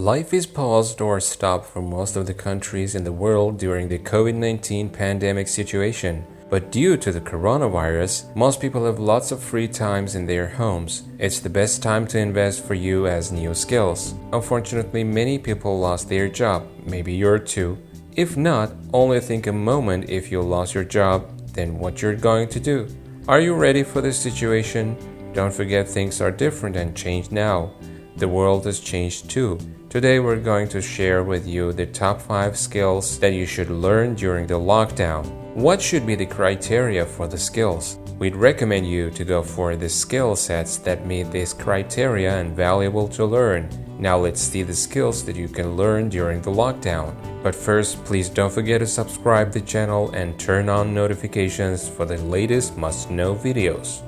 Life is paused or stopped for most of the countries in the world during the COVID-19 pandemic situation. But due to the coronavirus, most people have lots of free times in their homes. It's the best time to invest for you as new skills. Unfortunately, many people lost their job. Maybe you're too. If not, only think a moment if you lost your job, then what you're going to do. Are you ready for this situation? Don't forget things are different and change now. The world has changed too. Today we're going to share with you the top 5 skills that you should learn during the lockdown. What should be the criteria for the skills? We'd recommend you to go for the skill sets that meet this criteria and valuable to learn. Now let's see the skills that you can learn during the lockdown. But first, please don't forget to subscribe the channel and turn on notifications for the latest must-know videos.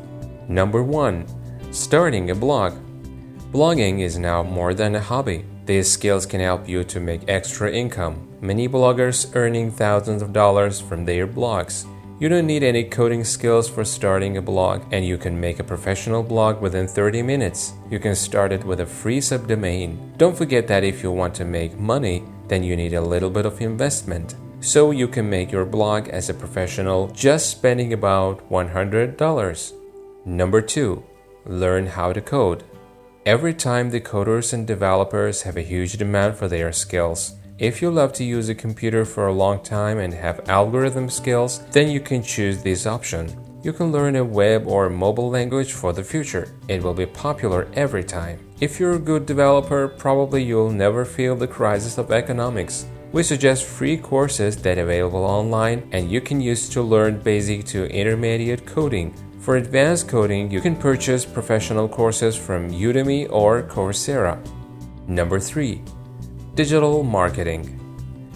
Number 1. Starting a blog. Blogging is now more than a hobby. These skills can help you to make extra income. Many bloggers earning thousands of dollars from their blogs. You don't need any coding skills for starting a blog, and you can make a professional blog within 30 minutes. You can start it with a free subdomain. Don't forget that if you want to make money, then you need a little bit of investment. So you can make your blog as a professional just spending about $100. Number 2. Learn how to code. Every time the coders and developers have a huge demand for their skills. If you love to use a computer for a long time and have algorithm skills, then you can choose this option. You can learn a web or mobile language for the future. It will be popular every time. If you're a good developer, probably you'll never feel the crisis of economics. We suggest free courses that are available online and you can use to learn basic to intermediate coding. For advanced coding, you can purchase professional courses from Udemy or Coursera. Number 3. Digital marketing.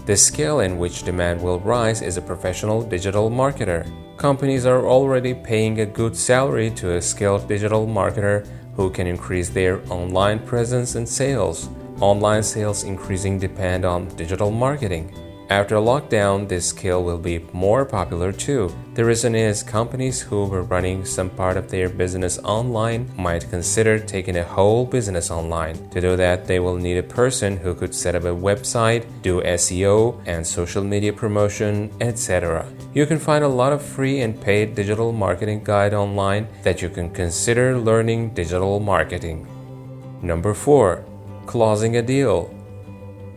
The scale in which demand will rise is a professional digital marketer. Companies are already paying a good salary to a skilled digital marketer who can increase their online presence and sales. Online sales increasing depend on digital marketing. After lockdown, this skill will be more popular too. The reason is companies who were running some part of their business online might consider taking a whole business online. To do that, they will need a person who could set up a website, do SEO and social media promotion, etc. You can find a lot of free and paid digital marketing guide online that you can consider learning digital marketing. Number 4. Closing a deal.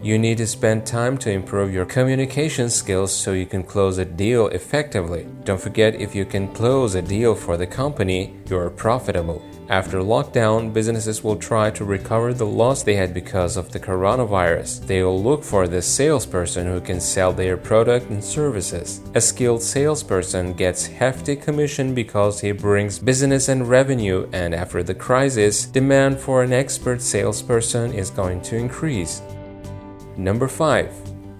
You need to spend time to improve your communication skills so you can close a deal effectively. Don't forget, if you can close a deal for the company, you are profitable. After lockdown, businesses will try to recover the loss they had because of the coronavirus. They will look for the salesperson who can sell their product and services. A skilled salesperson gets hefty commission because he brings business and revenue, and after the crisis, demand for an expert salesperson is going to increase. Number 5.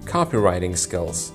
Copywriting skills.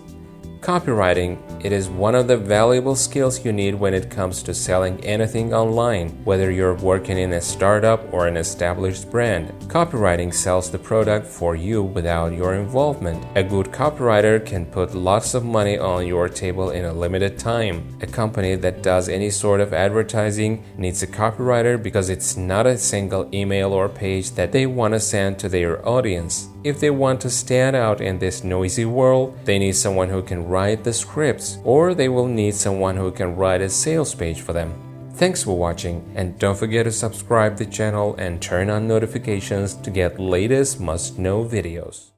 Copywriting, it is one of the valuable skills you need when it comes to selling anything online, whether you're working in a startup or an established brand. Copywriting sells the product for you without your involvement. A good copywriter can put lots of money on your table in a limited time. A company that does any sort of advertising needs a copywriter because it's not a single email or page that they want to send to their audience. If they want to stand out in this noisy world, they need someone who can write the scripts, or they will need someone who can write a sales page for them. Thanks for watching, and don't forget to subscribe the channel and turn on notifications to get latest must-know videos.